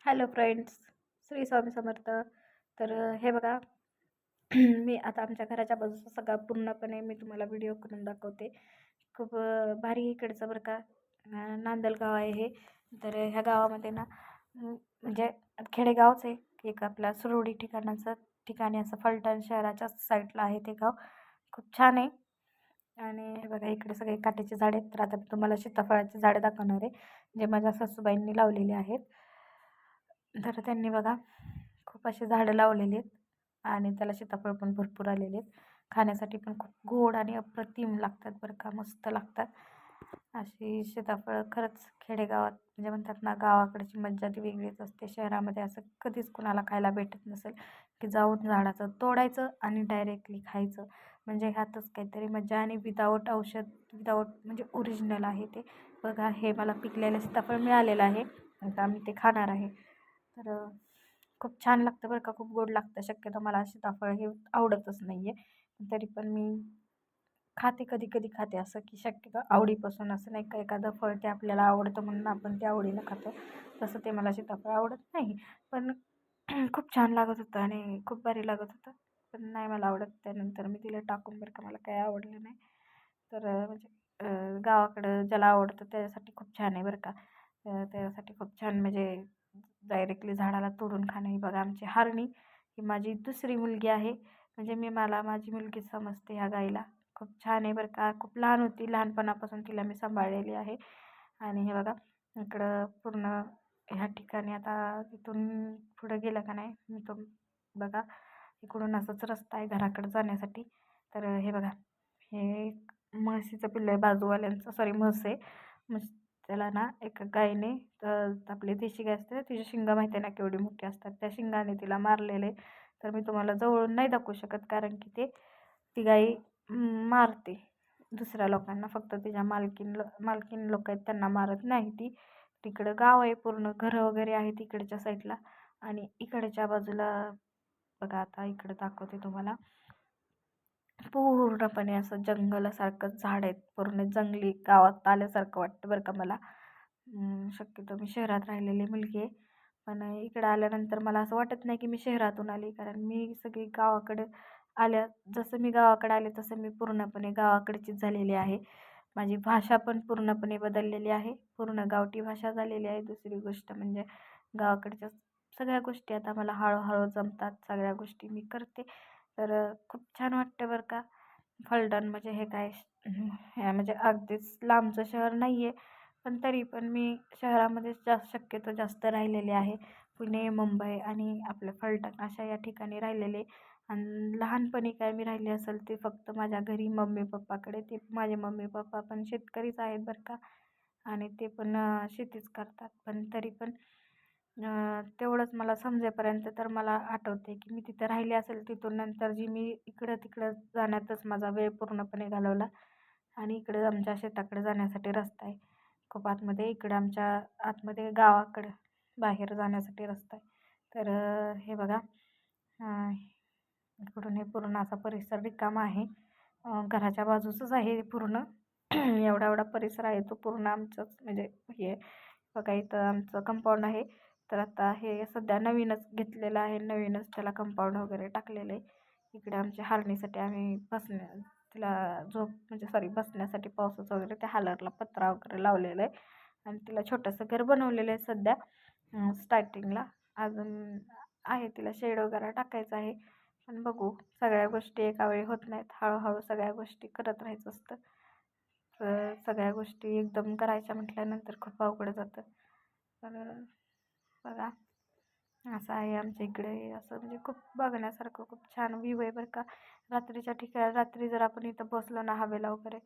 Hello friends, Shri Swami Samarth. तर हे बघा. मी आता आमच्या घराच्या बाजूचा सगळा पूर्णपणे मी तुम्हाला व्हिडिओ करून दाखवते. खूप भारी इकडचं बरं का. नांदलगाव आहे हे. तर ह्या गावामध्ये ना म्हणजे खेडेगावच आहे. एक आपल्या सुरोडी ठिकाणी असं फलटण शहराच्या साईडला आहे ते गाव. खूप छान आहे. आणि हे बघा इकडे सगळे काट्याचे झाड आहेत. तर आता मी तुम्हाला सीताफळाची झाडं दाखवणार आहे, जे माझ्या सासूबाईंनी लावलेली आहेत. तर त्यांनी बघा खूप अशी झाडं लावलेली आहेत आणि त्याला सीताफळ पण भरपूर आलेले आहेत. खाण्यासाठी पण खूप गोड आणि अप्रतिम लागतात बरं का, मस्त लागतात. अशी सीताफळ खरंच खेडेगावात म्हणजे म्हणतात ना, गावाकडची मज्जा ती वेगळीच असते. शहरामध्ये असं कधीच कुणाला खायला भेटत नसेल की जाऊन झाडाचं तोडायचं आणि डायरेक्टली खायचं. म्हणजे ह्यातच काहीतरी मज्जा आणि विदाऊट औषध, विदाऊट म्हणजे ओरिजिनल आहे ते. बघा हे मला पिकलेलं सीताफळ मिळालेलं आहे. आता आम्ही ते खाणार आहे. तर खूप छान लागतं बरं का, खूप गोड लागतं. शक्यतो मला सीताफळ हे आवडतच नाही आहे, तरी पण मी खाते, कधी कधी खाते. असं की शक्यतो आवडीपासून असं नाही का, एखादं फळ ते आपल्याला आवडतं म्हणून आपण ते आवडीनं खातो. तसं ते मला सीताफळ आवडत नाही. पण खूप छान लागत होतं आणि खूप भारी लागत होतं. पण नाही मला आवडत. त्यानंतर मी दिलं टाकून बरं का, मला काही आवडलं नाही. तर म्हणजे गावाकडं ज्याला आवडतं त्याच्यासाठी खूप छान आहे बरं का. त्यासाठी खूप छान म्हणजे डायरेक्टली झाडाला तोडून खाणं. ही बघा आमची हारणी, ही माझी दुसरी मुलगी आहे. म्हणजे मला माझी मुलगी समजते ह्या गाईला. खूप छान आहे बरं का. खूप लहान होती, लहानपणापासून तिला मी सांभाळलेली आहे. आणि हे बघा इकडं पूर्ण ह्या ठिकाणी आता तिथून पुढं गेलं का नाही मी तो बघा, इकडून असंच रस्ता आहे घराकडे जाण्यासाठी. तर हे बघा, हे एक म्हशीचं पिल्लं आहे बाजूवाल्यांचं, सॉरी म्हस आहे. म्हस त्याला ना एका गायीने, तर आपली देशी गाय असते तिची शिंगं माहिती आहे ना केवढी मोठी असतात, त्या शिंगाने तिला मारलेले. तर मी तुम्हाला जवळून नाही दाखवू शकत, कारण की ती गाई मारते दुसऱ्या लोकांना. फक्त तिच्या मालकीन लोक आहेत त्यांना मारत नाही ती. तिकडं गाव आहे, पूर्ण घरं वगैरे आहेत इकडच्या साईडला. आणि इकडच्या बाजूला बघा, आता इकडं दाखवते तुम्हाला. पूर्णपणे असं जंगलासारखं झाड आहेत, पूर्ण जंगली गावात आल्यासारखं वाटतं बरं का मला. शक्यतो मी शहरात राहिलेली मुलगी आहे, पण इकडं आल्यानंतर मला असं वाटत नाही की मी शहरातून आली, कारण मी सगळी गावाकडे आल्या जसं मी गावाकडे आले तसं मी पूर्णपणे गावाकडचीच झालेली आहे. माझी भाषा पण पूर्णपणे बदललेली आहे, पूर्ण गावठी भाषा झालेली आहे. दुसरी गोष्ट म्हणजे गावाकडच्या सगळ्या गोष्टी आता मला हळूहळू जमतात, सगळ्या गोष्टी मी करते. तर खूप छान वाटतं बरं का. फलटण म्हणजे हे काय हे म्हणजे अगदीच लांबचं शहर नाही आहे, पण तरी पण मी शहरामध्ये शक्यतो जास्त राहिलेले आहे. पुणे, मुंबई आणि आपलं फलटण अशा या ठिकाणी राहिलेले. आणि लहानपणी काय मी राहिले असेल ते फक्त माझ्या घरी मम्मी पप्पाकडे. ते माझे मम्मी पप्पा पण शेतकरीच आहेत बरं का, आणि ते पण शेतीच करतात. पण तरी पण तेवढंच मला समजेपर्यंत तर मला आठवते की मी तिथं राहिले असेल. तिथून नंतर जी मी इकडं तिकडं जाण्यातच माझा वेळ पूर्णपणे घालवला. आणि इकडं आमच्या शेताकडे जाण्यासाठी रस्ता आहे खूप आतमध्ये. इकडं आमच्या आतमध्ये गावाकडं बाहेर जाण्यासाठी रस्ता आहे. तर हे बघा, इकडून हे पूर्ण असा परिसर रिकामा आहे. घराच्या बाजूचंच आहे हे पूर्ण. एवढा एवढा परिसर आहे तो पूर्ण आमचंच. म्हणजे हे बघा, इथं आमचं कंपाऊंड आहे. तर आता हे सध्या नवीनच घेतलेलं आहे, नवीनच त्याला कंपाऊंड वगैरे टाकलेलं आहे. इकडे आमच्या हालणीसाठी आम्ही तिला म्हणजे सॉरी बसण्यासाठी पावसाचं वगैरे त्या हालरला पत्रा वगैरे लावलेला आहे. आणि तिला छोटंसं घर बनवलेलं आहे सध्या स्टार्टिंगला. अजून आहे तिला शेड वगैरे टाकायचं आहे, पण बघू. सगळ्या गोष्टी एका वेळी होत नाहीत, हळूहळू सगळ्या गोष्टी करत राहायचं असतं. तर सगळ्या गोष्टी एकदम करायच्या म्हटल्यानंतर खूप अवघड जातं. तर बघा, असं आहे आमच्या इकडे. असं म्हणजे खूप बघण्यासारखं खूप छान व्ह्यू आहे बरं का. रात्रीच्या ठिकाणी रात्री जर आपण इथं बसलो ना हवेला वगैरे,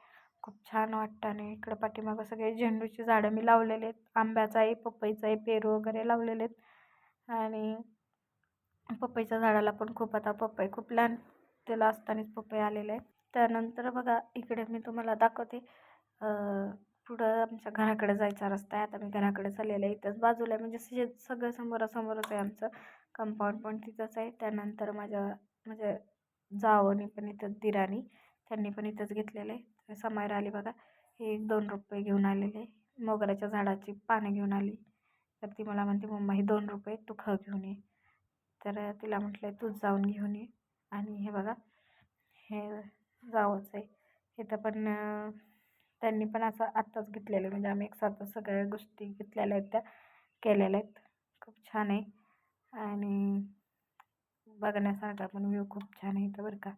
खूप छान वाटतं. आणि इकडं पाठीमागं सगळे झेंडूची झाडं मी लावलेले आहेत. आंब्याचं आहे, पपईचं आहे, पेरू वगैरे लावलेले आहेत. आणि पपईच्या झाडाला पण खूप, आता पपई खूप लहान त्याला असतानाच पपई आलेलं आहे. त्यानंतर बघा इकडे मी तुम्हाला दाखवते. पुढं आमच्या घराकडे जायचा रस्ता आहे. आता मी घराकडे चाललेलं आहे, इथंच बाजूला आहे. म्हणजे सगळं समोरासमोरच आहे आमचं. कंपाऊंड पण तिथंच आहे. त्यानंतर माझ्या म्हणजे जावंनी पण इथंच, दिरानी त्यांनी पण इथंच घेतलेलं आहे. समायरा आली बघा, हे 2 रुपये घेऊन आलेले, मोगऱ्याच्या झाडाची पानं घेऊन आली. तर ती मला म्हणते मम्मा हे 2 रुपये तू खा घेऊन ये. तर तिला म्हटलं तूच जाऊन घेऊन ये. आणि हे बघा हे जावंच आहे. इथं पण त्यांनी पण असं आत्ताच घेतलेलं म्हणजे आम्ही एक साथ सगळ्या गोष्टी घेतलेल्या आहेत त्या केलेल्या आहेत. खूप छान आहे आणि बघण्यासारखा पण व्ह्यू खूप छान आहे इथं बरं का.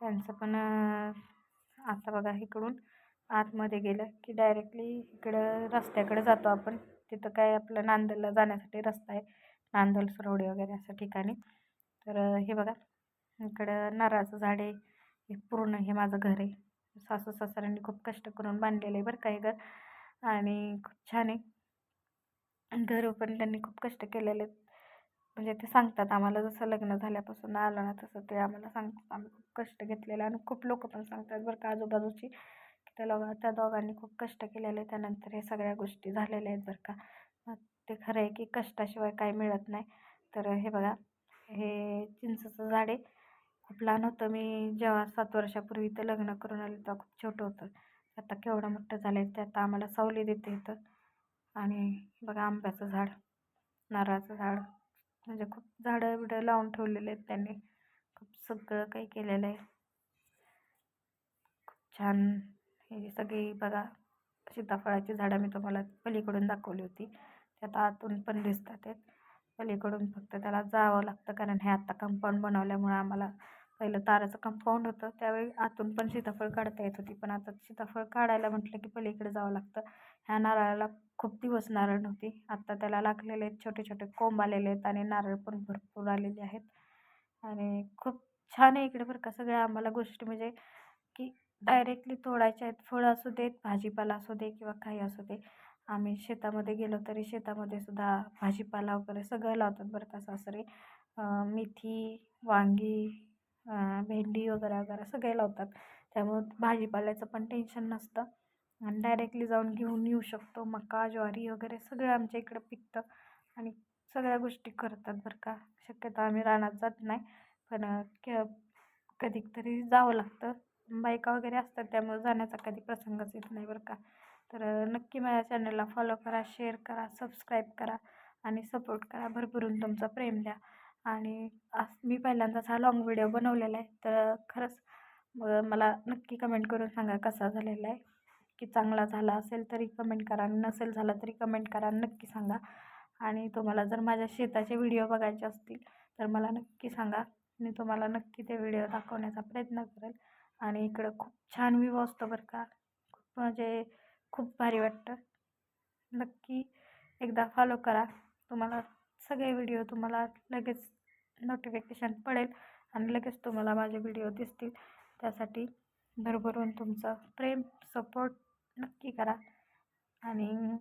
त्यांचं पण आता बघा इकडून आतमध्ये गेलं की डायरेक्टली इकडं रस्त्याकडे जातो आपण. तिथं काय आपलं नांदेडला जाण्यासाठी रस्ता आहे, नांदल सुरवडी वगैरे अशा ठिकाणी. तर हे बघा इकडं नारळाचं झाड आहे. हे पूर्ण हे माझं घर आहे. सासू सासऱ्यांनी खूप कष्ट करून बांधलेलं आहे बरं का हे घर. आणि खूप छान आहे. घर पण त्यांनी खूप कष्ट केलेले आहेत. म्हणजे ते सांगतात आम्हाला जसं लग्न झाल्यापासून आलं ना तसं ते आम्हाला सांगतात. आम्ही खूप कष्ट घेतलेलं आणि खूप लोक पण सांगतात बरं का आजूबाजूची की त्या दोघांनी खूप कष्ट केलेले त्यानंतर हे सगळ्या गोष्टी झालेल्या आहेत बरं का. मग ते खरं आहे की कष्टाशिवाय काही मिळत नाही. तर हे बघा हे चिंचेचं झाड आहे. खूप लहान होतं मी जेव्हा 7 वर्षापूर्वी इथं लग्न करून आले तेव्हा खूप छोटं होतं. आता केवढं मोठं झालं आहे. ते आता आम्हाला सावली देते इथं. आणि बघा आंब्याचं झाड, नारळाचं झाड म्हणजे खूप झाडं बिडं लावून ठेवलेले आहेत त्यांनी. खूप सगळं काही केलेलं आहे. खूप छान हे सगळी बघा सीताफळाची झाडं मी तुम्हाला पलीकडून दाखवली होती. त्यात आतून पण दिसतात आहेत. पलीकडून फक्त त्याला जावं लागतं कारण हे आत्ता कंपाऊंड बनवल्यामुळं आम्हाला पहिलं ताराचं कंपाऊंड होतं त्यावेळी आतून पण सीताफळ काढता येत होती. पण आता सीताफळ काढायला म्हटलं की पलीकडे जावं लागतं. ह्या नारळाला खूप दिवस नारळ नव्हती. आत्ता त्याला लागलेले आहेत, छोटे छोटे कोंब आलेले आहेत आणि नारळ पण भरपूर आलेले आहेत. आणि खूप छान आहे इकडे बरं का. सगळ्या आम्हाला गोष्टी म्हणजे की डायरेक्टली तोडायच्या आहेत. फळं असू देत, भाजीपाला असू दे किंवा काही असू दे. आम्ही शेतामध्ये गेलो तरी शेतामध्ये सुद्धा भाजीपाला वगैरे सगळं लावतात बरं का सासरे. मेथी, वांगी, भेंडी वगैरे वगैरे सगळे लावतात. त्यामुळं भाजीपाल्याचं पण टेन्शन नसतं आणि डायरेक्टली जाऊन घेऊन येऊ शकतो. मका, ज्वारी वगैरे सगळं आमच्या इकडं पिकतं आणि सगळ्या गोष्टी करतात बरं का. शक्यतो आम्ही रानात जात नाही पण कधीतरी जावं लागतं. बायका वगैरे असतात त्यामुळे जाण्याचा कधी प्रसंगच येत नाही बरं का. तर नक्की माझ्या चॅनलला फॉलो करा, शेअर करा, सबस्क्राईब करा आणि सपोर्ट करा. भरभरून तुमचं प्रेम द्या. आणि मी पहिल्यांदाच हा लॉंग व्हिडिओ बनवलेला आहे तर खरंच मला नक्की कमेंट करून सांगा कसा झालेला आहे. की चांगला झाला असेल तरी कमेंट करा आणि नसेल झाला तरी कमेंट करा, नक्की सांगा. आणि तुम्हाला जर माझ्या शेताचे व्हिडिओ बघायचे असतील तर मला नक्की सांगा. मी तुम्हाला नक्की ते व्हिडिओ दाखवण्याचा प्रयत्न करेल. आणि इकडं खूप छान व्ह्यू असतो बरं का. खूप म्हणजे खूप भारी वाटतं. नक्की एकदा फॉलो करा. तुम्हाला सगळे व्हिडिओ तुम्हाला लगेच नोटिफिकेशन पडेल आणि लगेच तुम्हाला माझे व्हिडिओ दिसतील. त्यासाठी भरभरून तुमचं प्रेम, सपोर्ट नक्की करा. आणि